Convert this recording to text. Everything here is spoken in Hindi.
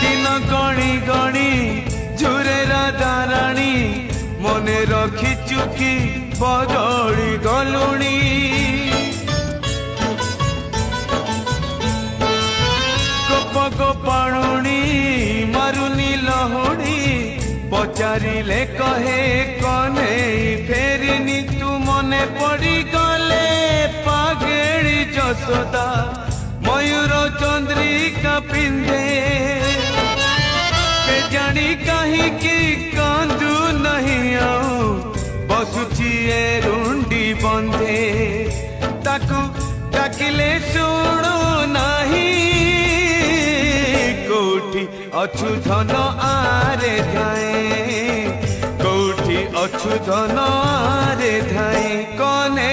दिन गणी गणी झुरे राधा रानी मने रखी चुकी बदली गलुणी गोप गोपाणुणी मारुनी लहुणी पचारिले कहे कने फेरिनी तू मने पड़ी गले पागेड़ी जसोदा मयूर चंद्रिका पिंधे के जानी कहीं की कांदू नहीं आऊं बसुची ए रुंडी बंधे ताकू डाकिले सुनो नहीं कोठी अछु धन आरे धाए कोठी अछु धन आरे धाए कने